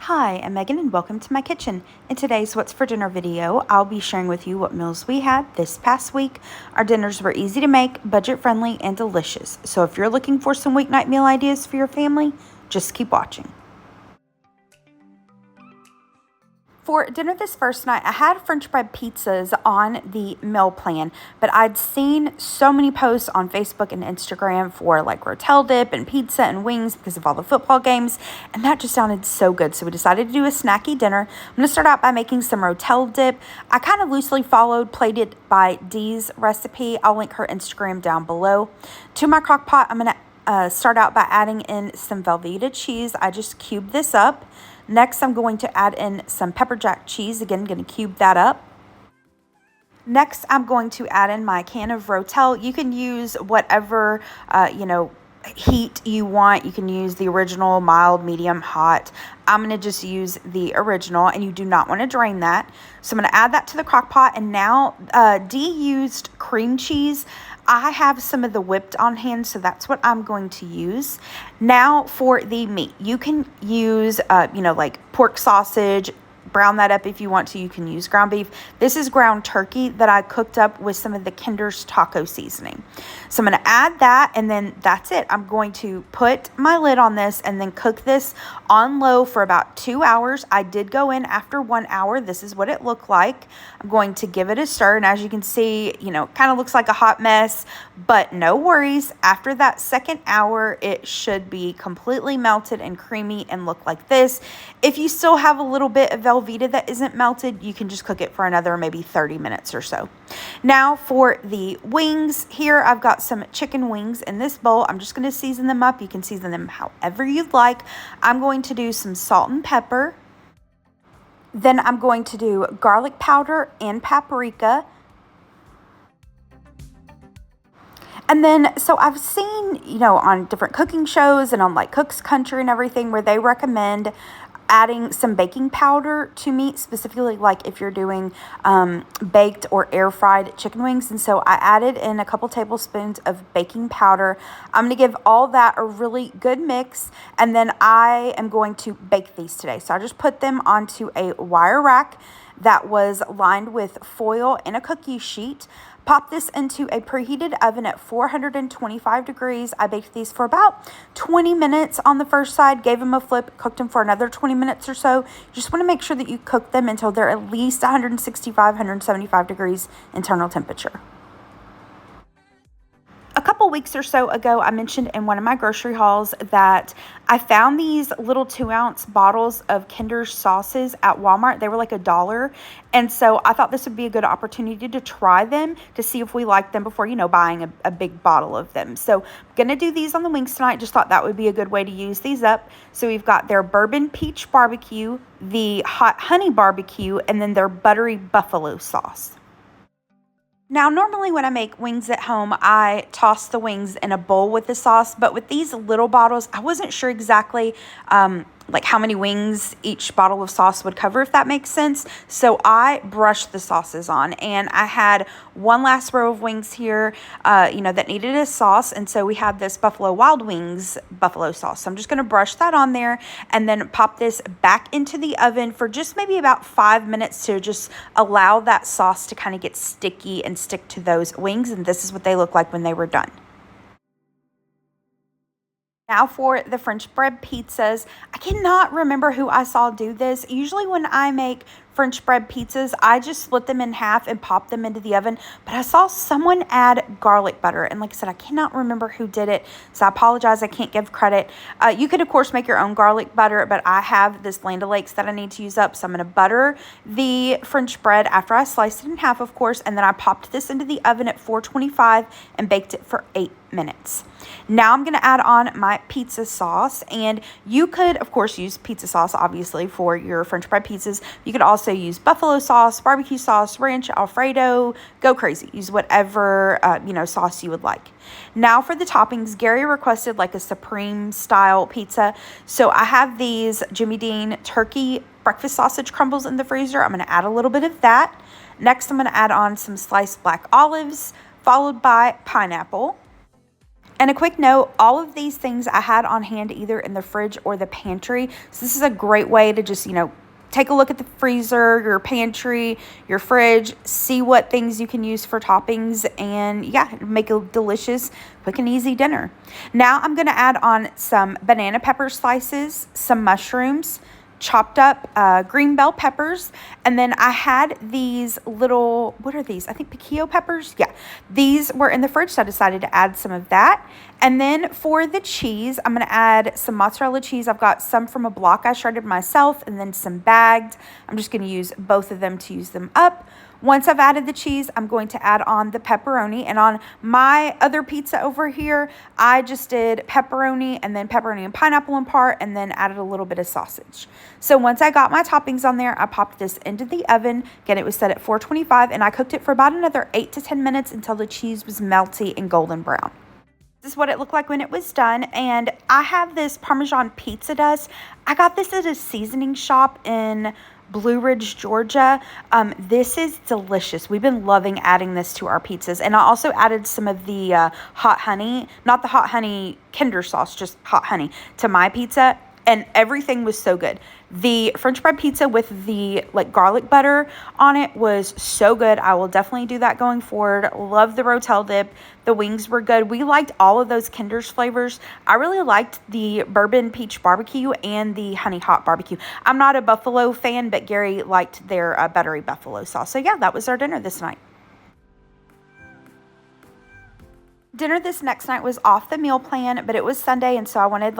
Hi, I'm Megan and welcome to my kitchen. In today's What's for Dinner video, I'll be sharing with you what meals we had this past week. Our dinners were easy to make, budget friendly, and delicious. So if you're looking for some weeknight meal ideas for your family, just keep watching. For dinner this first night, I had French bread pizzas on the meal plan, but I'd seen so many posts on Facebook and Instagram for like Rotel Dip and pizza and wings because of all the football games, and that just sounded so good. So we decided to do a snacky dinner. I'm going to start out by making some Rotel Dip. I kind of loosely played it by Dee's recipe. I'll link her Instagram down below. To my crock pot, I'm going to start out by adding in some Velveeta cheese. I just cubed this up. Next, I'm going to add in some pepper jack cheese. Again, going to cube that up. Next, I'm going to add in my can of Rotel. You can use whatever, heat you want. You can use the original, mild, medium, hot. I'm going to just use the original, and you do not want to drain that. So I'm going to add that to the crock pot, and now Dee used cream cheese. I have some of the whipped on hand, so that's what I'm going to use. Now for the meat, you can use, like pork sausage, brown that up if you want to. You can use ground beef. This is ground turkey that I cooked up with some of the Kinder's taco seasoning. So I'm going to add that, and then that's it. I'm going to put my lid on this and then cook this on low for about 2 hours. I did go in after 1 hour. This is what it looked like. I'm going to give it a stir, and as you can see, kind of looks like a hot mess, but no worries. After that second hour, it should be completely melted and creamy and look like this. If you still have a little bit of Velveeta that isn't melted, you can just cook it for another maybe 30 minutes or so. Now for the wings, here I've got some chicken wings in this bowl. I'm just going to season them up. You can season them however you'd like. I'm going to do some salt and pepper. Then I'm going to do garlic powder and paprika. And then, so I've seen, on different cooking shows and on like Cook's Country and everything where they recommend adding some baking powder to meat, specifically like if you're doing baked or air fried chicken wings. And so I added in a couple tablespoons of baking powder. I'm going to give all that a really good mix, and then I am going to bake these today. So I just put them onto a wire rack that was lined with foil and a cookie sheet. Pop this into a preheated oven at 425 degrees. I baked these for about 20 minutes on the first side, gave them a flip, cooked them for another 20 minutes or so. You just want to make sure that you cook them until they're at least 165, 175 degrees internal temperature. A couple weeks or so ago, I mentioned in one of my grocery hauls that I found these little 2-ounce bottles of Kinder's sauces at Walmart. They were like $1. And so I thought this would be a good opportunity to try them to see if we like them before, buying a big bottle of them. So I'm going to do these on the wings tonight. Just thought that would be a good way to use these up. So we've got their bourbon peach barbecue, the hot honey barbecue, and then their buttery buffalo sauce. Now, normally when I make wings at home, I toss the wings in a bowl with the sauce, but with these little bottles, I wasn't sure exactly like how many wings each bottle of sauce would cover, if that makes sense. So I brushed the sauces on, and I had one last row of wings here, that needed a sauce. And so we had this Buffalo Wild Wings buffalo sauce. So I'm just going to brush that on there and then pop this back into the oven for just maybe about 5 minutes to just allow that sauce to kind of get sticky and stick to those wings. And this is what they look like when they were done. Now for the French bread pizzas. I cannot remember who I saw do this. Usually when I make French bread pizzas, I just split them in half and pop them into the oven. But I saw someone add garlic butter. And like I said, I cannot remember who did it. So I apologize. I can't give credit. You could, of course, make your own garlic butter. But I have this Land O'Lakes that I need to use up. So I'm going to butter the French bread after I sliced it in half, of course. And then I popped this into the oven at 425 and baked it for 8 minutes. Now I'm going to add on my pizza sauce, and you could, of course, use pizza sauce, obviously, for your French bread pizzas. You could also use buffalo sauce, barbecue sauce, ranch, Alfredo, go crazy. Use whatever, sauce you would like. Now for the toppings, Gary requested like a Supreme style pizza. So I have these Jimmy Dean turkey breakfast sausage crumbles in the freezer. I'm going to add a little bit of that. Next, I'm going to add on some sliced black olives, followed by pineapple. And a quick note, all of these things I had on hand either in the fridge or the pantry. So this is a great way to just, take a look at the freezer, your pantry, your fridge, see what things you can use for toppings, and yeah, make a delicious, quick and easy dinner. Now I'm going to add on some banana pepper slices, some mushrooms, chopped up green bell peppers, and then I had these little, what are these? I think piquillo peppers. Yeah, these were in the fridge, so I decided to add some of that. And then for the cheese, I'm going to add some mozzarella cheese. I've got some from a block I shredded myself, and then some bagged. I'm just going to use both of them to use them up. Once I've added the cheese, I'm going to add on the pepperoni. And on my other pizza over here, I just did pepperoni and then pepperoni and pineapple in part, and then added a little bit of sausage. So once I got my toppings on there, I popped this into the oven. Again, it was set at 425, and I cooked it for about another 8 to 10 minutes until the cheese was melty and golden brown. This is what it looked like when it was done. And I have this Parmesan pizza dust. I got this at a seasoning shop in Blue Ridge, Georgia. This is delicious. We've been loving adding this to our pizzas. And I also added some of the hot honey, not the hot honey Kinder sauce, just hot honey to my pizza. And everything was so good. The French bread pizza with the garlic butter on it was so good. I will definitely do that going forward. Love the Rotel Dip. The wings were good. We liked all of those Kinder's flavors. I really liked the bourbon peach barbecue and the honey hot barbecue. I'm not a buffalo fan, but Gary liked their buttery buffalo sauce. So yeah, that was our dinner this night. Dinner this next night was off the meal plan, but it was Sunday, and so I wanted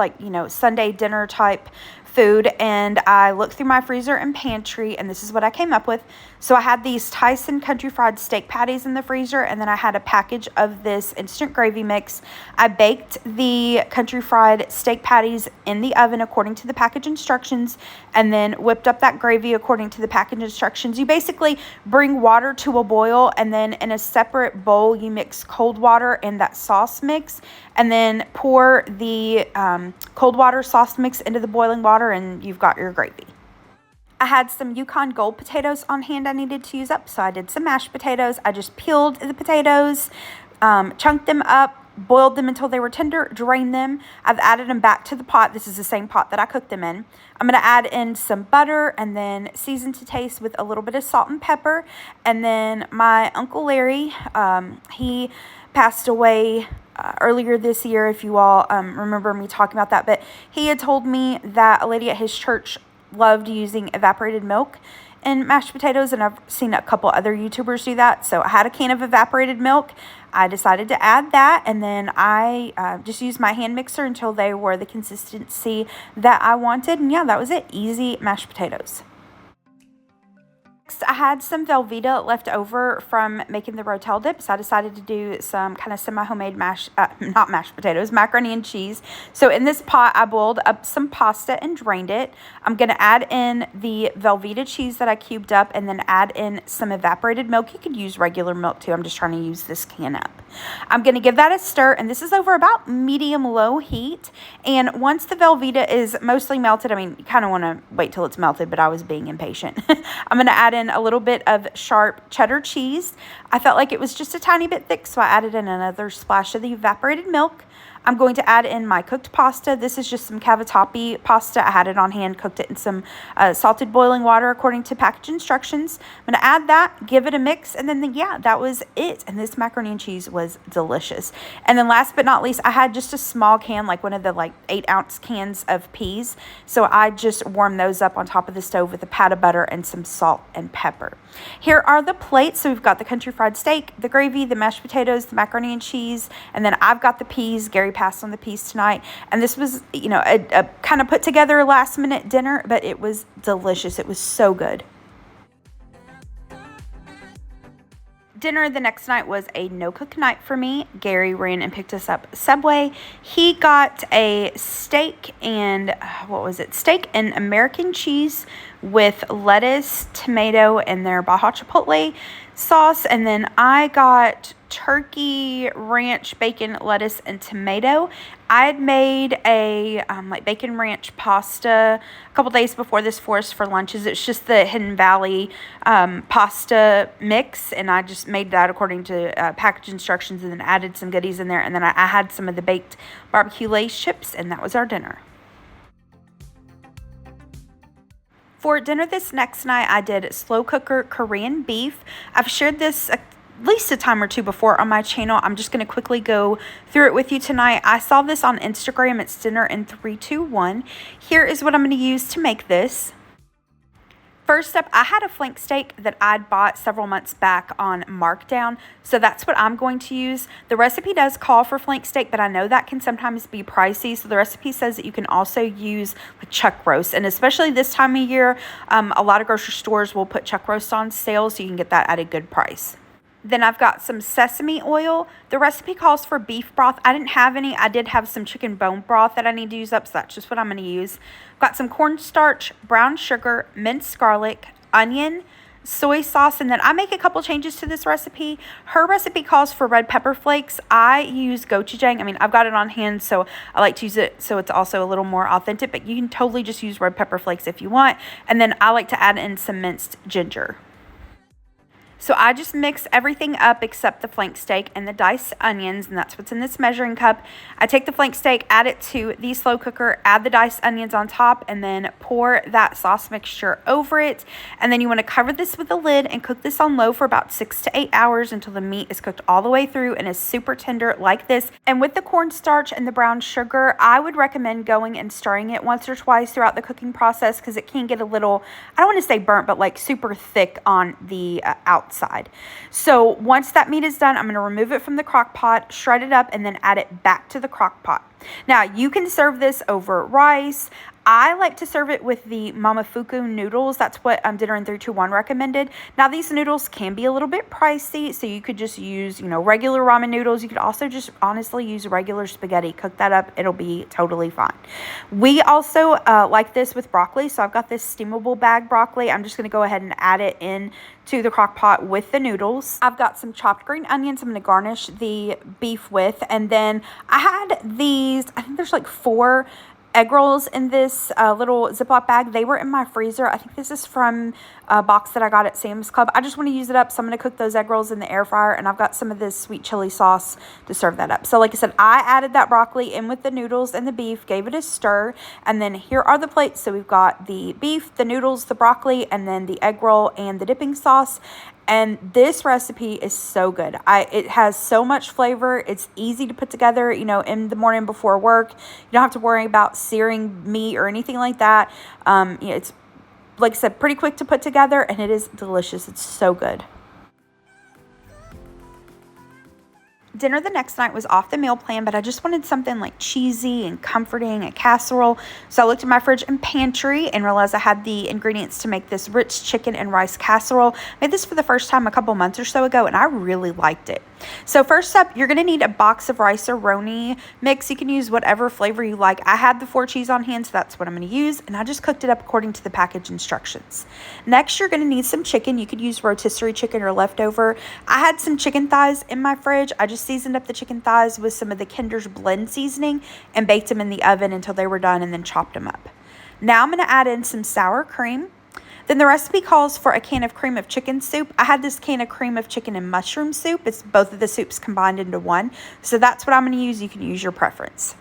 Sunday dinner type food. And I looked through my freezer and pantry, and this is what I came up with. So I had these Tyson country fried steak patties in the freezer, and then I had a package of this instant gravy mix. I baked the country fried steak patties in the oven according to the package instructions, and then whipped up that gravy according to the package instructions. You basically bring water to a boil, and then in a separate bowl you mix cold water and that sauce mix, and then pour the cold water sauce mix into the boiling water, and you've got your gravy. I had some Yukon Gold potatoes on hand I needed to use up, so I did some mashed potatoes. I just peeled the potatoes, chunked them up, boiled them until they were tender, drained them. I've added them back to the pot. This is the same pot that I cooked them in. I'm going to add in some butter and then season to taste with a little bit of salt and pepper. And then my Uncle Larry, he passed away earlier this year, if you all remember me talking about that. But he had told me that a lady at his church loved using evaporated milk in mashed potatoes, and I've seen a couple other YouTubers do that. So I had a can of evaporated milk. I decided to add that, and then I just used my hand mixer until they were the consistency that I wanted. And yeah, that was it. Easy mashed potatoes. Next, I had some Velveeta left over from making the Rotel Dip, so I decided to do some kind of semi-homemade not mashed potatoes, macaroni and cheese. So in this pot, I boiled up some pasta and drained it. I'm going to add in the Velveeta cheese that I cubed up, and then add in some evaporated milk. You could use regular milk too. I'm just trying to use this can up. I'm going to give that a stir, and this is over about medium-low heat. And once the Velveeta is mostly melted, I mean, you kind of want to wait till it's melted, but I was being impatient. I'm going to add in a little bit of sharp cheddar cheese. I felt like it was just a tiny bit thick, so I added in another splash of the evaporated milk. I'm going to add in my cooked pasta. This is just some cavatappi pasta. I had it on hand, cooked it in some salted boiling water according to package instructions. I'm going to add that, give it a mix, and then yeah, that was it. And this macaroni and cheese was delicious. And then last but not least, I had just a small can, like one of the 8-ounce cans of peas. So I just warmed those up on top of the stove with a pat of butter and some salt and pepper. Here are the plates. So we've got the country fried steak, the gravy, the mashed potatoes, the macaroni and cheese, and then I've got the peas. Gary passed on the peas tonight, and this was a kind of put together last minute dinner, but it was delicious. It was so good. Dinner the next night was a no-cook night for me. Gary ran and picked us up Subway. He got a steak and, steak and American cheese with lettuce, tomato, and their Baja Chipotle. sauce, and then I got turkey, ranch, bacon, lettuce, and tomato. I had made a like bacon ranch pasta a couple days before this for us for lunches. It's just the Hidden Valley pasta mix, and I just made that according to package instructions, and then added some goodies in there, and then I had some of the baked barbecue Lay's chips, and that was our dinner. For dinner this next night, I did slow cooker Korean beef. I've shared this at least a time or two before on my channel. I'm just going to quickly go through it with you tonight. I saw this on Instagram. It's dinner in 3, 2, 1. Here is what I'm going to use to make this. First up, I had a flank steak that I'd bought several months back on markdown, so that's what I'm going to use. The recipe does call for flank steak, but I know that can sometimes be pricey, so the recipe says that you can also use like chuck roast, and especially this time of year, a lot of grocery stores will put chuck roast on sale, so you can get that at a good price. Then I've got some sesame oil. The recipe calls for beef broth. I didn't have any. I did have some chicken bone broth that I need to use up, so that's just what I'm going to use. I've got some cornstarch, brown sugar, minced garlic, onion, soy sauce, and then I make a couple changes to this recipe. Her recipe calls for red pepper flakes. I use gochujang. I mean, I've got it on hand, so I like to use it so it's also a little more authentic, but you can totally just use red pepper flakes if you want. And then I like to add in some minced ginger. So I just mix everything up except the flank steak and the diced onions, and that's what's in this measuring cup. I take the flank steak, add it to the slow cooker, add the diced onions on top, and then pour that sauce mixture over it. And then you want to cover this with a lid and cook this on low for about 6 to 8 hours until the meat is cooked all the way through and is super tender like this. And with the cornstarch and the brown sugar, I would recommend going and stirring it once or twice throughout the cooking process, because it can get a little, I don't want to say burnt, but like super thick on the outside. So once that meat is done, I'm going to remove it from the crock pot, shred it up, and then add it back to the crock pot. Now, you can serve this over rice. I like to serve it with the Momofuku noodles. That's what Dinner in 3, 2, 1 recommended. Now, these noodles can be a little bit pricey, so you could just use, regular ramen noodles. You could also just honestly use regular spaghetti. Cook that up. It'll be totally fine. We also like this with broccoli, so I've got this steamable bag broccoli. I'm just going to go ahead and add it in to the crock pot with the noodles. I've got some chopped green onions I'm going to garnish the beef with, and then I had these, I think there's like 4 egg rolls in this little Ziploc bag. They were in my freezer. I think this is from a box that I got at Sam's Club. I just want to use it up, so I'm going to cook those egg rolls in the air fryer, and I've got some of this sweet chili sauce to serve that up. So like I said, I added that broccoli in with the noodles and the beef, gave it a stir, and then here are the plates. So we've got the beef, the noodles, the broccoli, and then the egg roll and the dipping sauce. And this recipe is so good. It has so much flavor. It's easy to put together, in the morning before work. You don't have to worry about searing meat or anything like that. It's, like I said, pretty quick to put together, and it is delicious. It's so good. Dinner the next night was off the meal plan, but I just wanted something like cheesy and comforting, a casserole. So I looked in my fridge and pantry and realized I had the ingredients to make this Ritz chicken and rice casserole. I made this for the first time a couple months or so ago, and I really liked it. So first up, you're going to need a box of rice-a-roni mix. You can use whatever flavor you like. I had the 4 cheese on hand, so that's what I'm going to use, and I just cooked it up according to the package instructions. Next, you're going to need some chicken. You could use rotisserie chicken or leftover. I had some chicken thighs in my fridge. I just seasoned up the chicken thighs with some of the Kinder's blend seasoning and baked them in the oven until they were done, and then chopped them up. Now I'm going to add in some sour cream. Then the recipe calls for a can of cream of chicken soup. I had this can of cream of chicken and mushroom soup. It's both of the soups combined into one. So that's what I'm going to use. You can use your preference.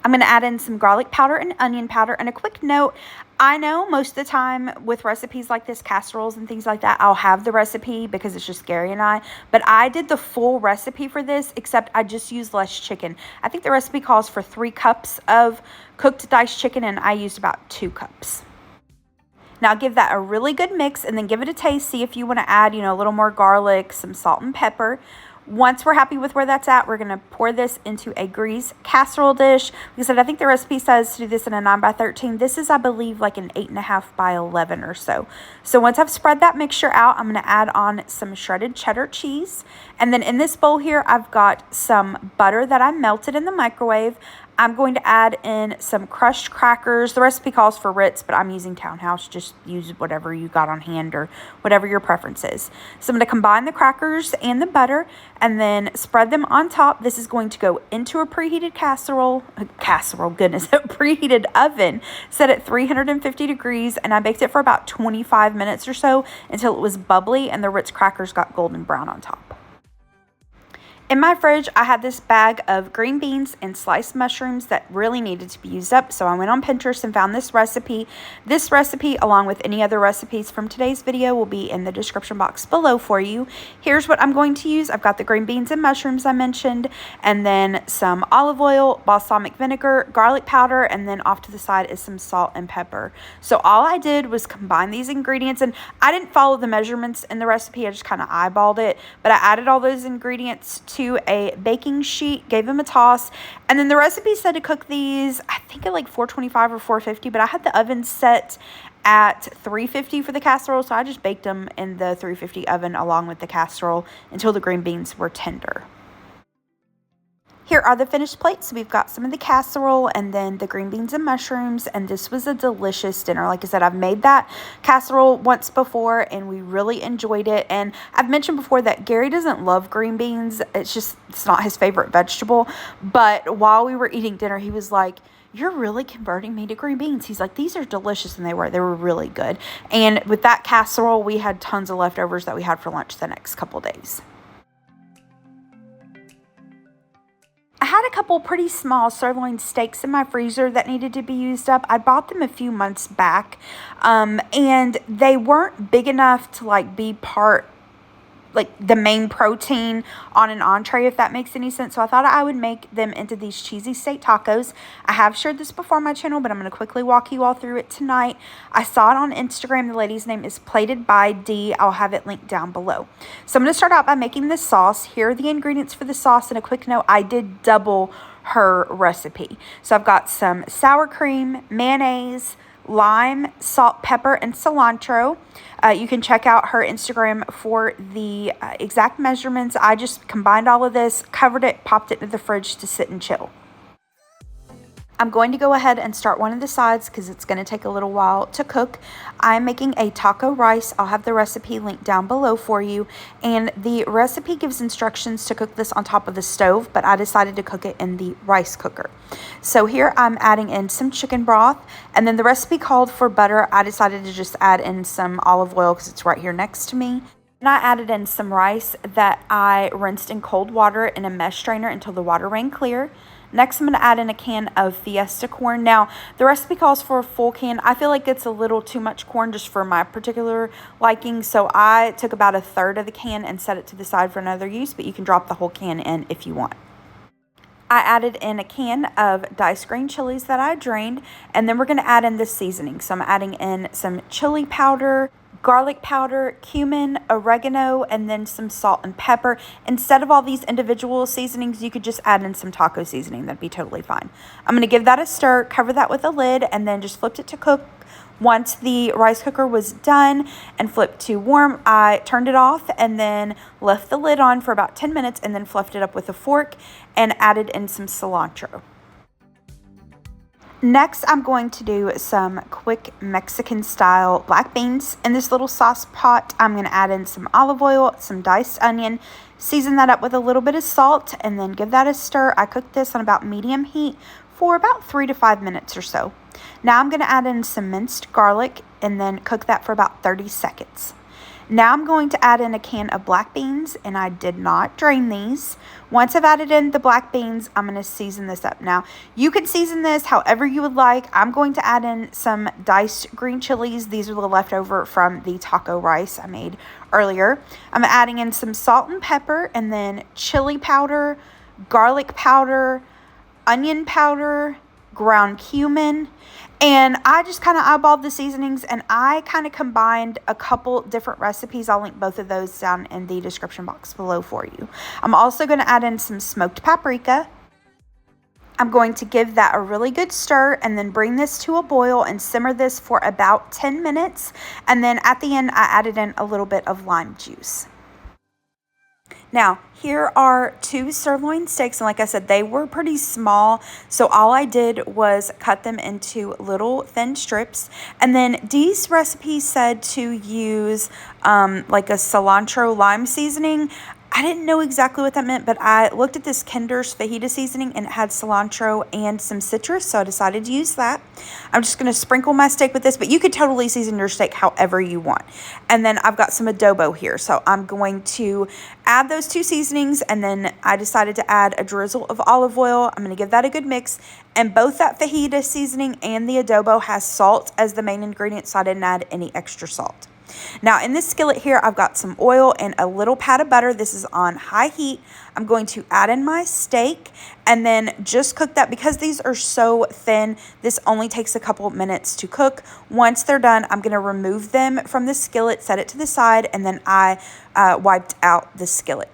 I'm going to add in some garlic powder and onion powder. And a quick note, I know most of the time with recipes like this, casseroles and things like that, I'll have the recipe because it's just Gary and I. But I did the full recipe for this, except I just used less chicken. I think the recipe calls for 3 cups of cooked diced chicken, and I used about 2 cups. Now give that a really good mix, and then give it a taste. See if you want to add, a little more garlic, some salt and pepper. Once we're happy with where that's at, we're going to pour this into a greased casserole dish. Like I said, I think the recipe says to do this in a 9x13. This is, I believe, like an 8.5x11 or so. So once I've spread that mixture out, I'm going to add on some shredded cheddar cheese. And then in this bowl here, I've got some butter that I melted in the microwave. I'm going to add in some crushed crackers. The recipe calls for Ritz, but I'm using Townhouse. Just use whatever you got on hand or whatever your preference is. So I'm going to combine the crackers and the butter and then spread them on top. This is going to go into a preheated goodness, a preheated oven set at 350 degrees. And I baked it for about 25 minutes or so until it was bubbly and the Ritz crackers got golden brown on top. In my fridge, I had this bag of green beans and sliced mushrooms that really needed to be used up. So I went on Pinterest and found this recipe. This recipe, along with any other recipes from today's video, will be in the description box below for you. Here's what I'm going to use. I've got the green beans and mushrooms I mentioned, and then some olive oil, balsamic vinegar, garlic powder, and then off to the side is some salt and pepper. So all I did was combine these ingredients, and I didn't follow the measurements in the recipe. I just kind of eyeballed it, but I added all those ingredients to a baking sheet, gave them a toss, and then the recipe said to cook these, I think at like 425 or 450, but I had the oven set at 350 for the casserole, so I just baked them in the 350 oven along with the casserole until the green beans were tender. Here are the finished plates. So we've got some of the casserole and then the green beans and mushrooms, and this was a delicious dinner. Like I said, I've made that casserole once before and we really enjoyed it. And I've mentioned before that Gary doesn't love green beans. It's not his favorite vegetable. But while we were eating dinner, he was like, "You're really converting me to green beans." He's like, "These are delicious," and they were really good. And with that casserole, we had tons of leftovers that we had for lunch the next couple days. I had a couple pretty small sirloin steaks in my freezer that needed to be used up. I bought them a few months back, and they weren't big enough to like be part, like the main protein on an entree, if that makes any sense. So I thought I would make them into these cheesy steak tacos. I have shared this before on my channel, but I'm going to quickly walk you all through it tonight. I saw it on Instagram. The lady's name is Plated by D. I'll have it linked down below. So I'm going to start out by making the sauce. Here are the ingredients for the sauce. And a quick note, I did double her recipe. So I've got some sour cream, mayonnaise, lime, salt, pepper, and cilantro. You can check out her Instagram for the exact measurements. I just combined all of this, covered it, popped it into the fridge to sit and chill. I'm going to go ahead and start one of the sides because it's going to take a little while to cook. I'm making a taco rice. I'll have the recipe linked down below for you. And the recipe gives instructions to cook this on top of the stove, but I decided to cook it in the rice cooker. So here I'm adding in some chicken broth, and then the recipe called for butter. I decided to just add in some olive oil because it's right here next to me. And I added in some rice that I rinsed in cold water in a mesh strainer until the water ran clear. Next, I'm going to add in a can of Fiesta corn. Now, the recipe calls for a full can. I feel like it's a little too much corn just for my particular liking, so I took about a third of the can and set it to the side for another use, but you can drop the whole can in if you want. I added in a can of diced green chilies that I drained, and then we're going to add in the seasoning. So I'm adding in some chili powder, garlic powder, cumin, oregano, and then some salt and pepper. Instead of all these individual seasonings, you could just add in some taco seasoning. That'd be totally fine. I'm going to give that a stir, cover that with a lid, and then just flipped it to cook. Once the rice cooker was done and flipped to warm, I turned it off and then left the lid on for about 10 minutes and then fluffed it up with a fork and added in some cilantro. Next, I'm going to do some quick Mexican style black beans. In this little sauce pot, I'm going to add in some olive oil, some diced onion, season that up with a little bit of salt, and then give that a stir. I cooked this on about medium heat for about 3 to 5 minutes or so. Now I'm going to add in some minced garlic and then cook that for about 30 seconds. Now I'm going to add in a can of black beans, and I did not drain these. Once I've added in the black beans, I'm going to season this up. Now, you can season this however you would like. I'm going to add in some diced green chilies. These are the leftover from the taco rice I made earlier. I'm adding in some salt and pepper, and then chili powder, garlic powder, onion powder, ground cumin, and I just kind of eyeballed the seasonings, and I kind of combined a couple different recipes. I'll link both of those down in the description box below for you. I'm also going to add in some smoked paprika. I'm going to give that a really good stir and then bring this to a boil and simmer this for about 10 minutes. And then at the end, I added in a little bit of lime juice. Now, here are 2 sirloin steaks, and like I said, they were pretty small, so all I did was cut them into little thin strips. And then Dee's recipe said to use like a cilantro lime seasoning. I didn't know exactly what that meant, but I looked at this Kinder's fajita seasoning and it had cilantro and some citrus, so I decided to use that. I'm just going to sprinkle my steak with this, but you could totally season your steak however you want. And then I've got some adobo here, so I'm going to add those 2 seasonings, and then I decided to add a drizzle of olive oil. I'm going to give that a good mix, and both that fajita seasoning and the adobo has salt as the main ingredient, so I didn't add any extra salt. Now, in this skillet here, I've got some oil and a little pat of butter. This is on high heat. I'm going to add in my steak and then just cook that. Because these are so thin, this only takes a couple of minutes to cook. Once they're done, I'm going to remove them from the skillet, set it to the side, and then I wiped out the skillet.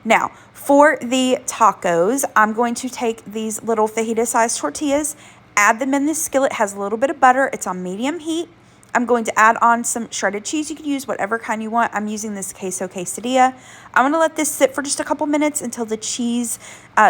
Now, for the tacos, I'm going to take these little fajita-sized tortillas, add them in this skillet. It has a little bit of butter. It's on medium heat. I'm going to add on some shredded cheese. You can use whatever kind you want. I'm using this queso quesadilla. I'm going to let this sit for just a couple minutes until the cheese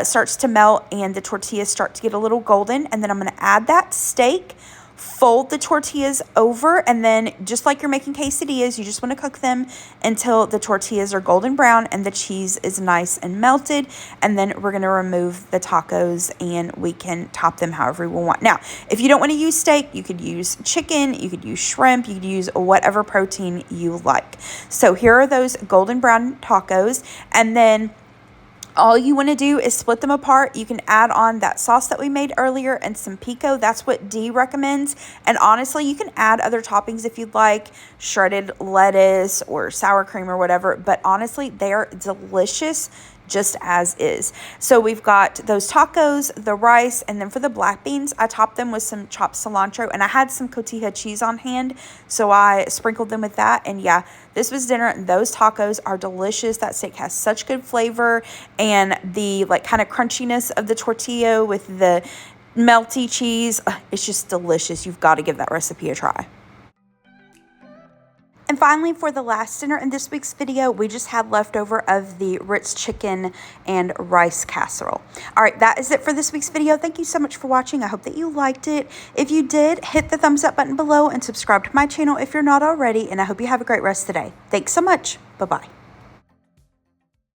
starts to melt and the tortillas start to get a little golden. And then I'm going to add that steak, fold the tortillas over, and then just like you're making quesadillas, you just want to cook them until the tortillas are golden brown and the cheese is nice and melted. And then we're going to remove the tacos and we can top them however we want. Now, if you don't want to use steak, you could use chicken, you could use shrimp, you could use whatever protein you like. So here are those golden brown tacos, and then all you want to do is split them apart. You can add on that sauce that we made earlier and some pico. That's what Dee recommends. And honestly, you can add other toppings if you'd like, shredded lettuce or sour cream or whatever. But honestly, they are delicious just as is. So we've got those tacos, the rice, and then for the black beans, I topped them with some chopped cilantro, and I had some cotija cheese on hand, so I sprinkled them with that. And yeah, this was dinner. Those tacos are delicious. That steak has such good flavor, and the like kind of crunchiness of the tortilla with the melty cheese, it's just delicious. You've got to give that recipe a try. And finally, for the last dinner in this week's video, we just had leftover of the Ritz chicken and rice casserole. All right, that is it for this week's video. Thank you so much for watching. I hope that you liked it. If you did, hit the thumbs up button below and subscribe to my channel if you're not already. And I hope you have a great rest of the day. Thanks so much. Bye-bye.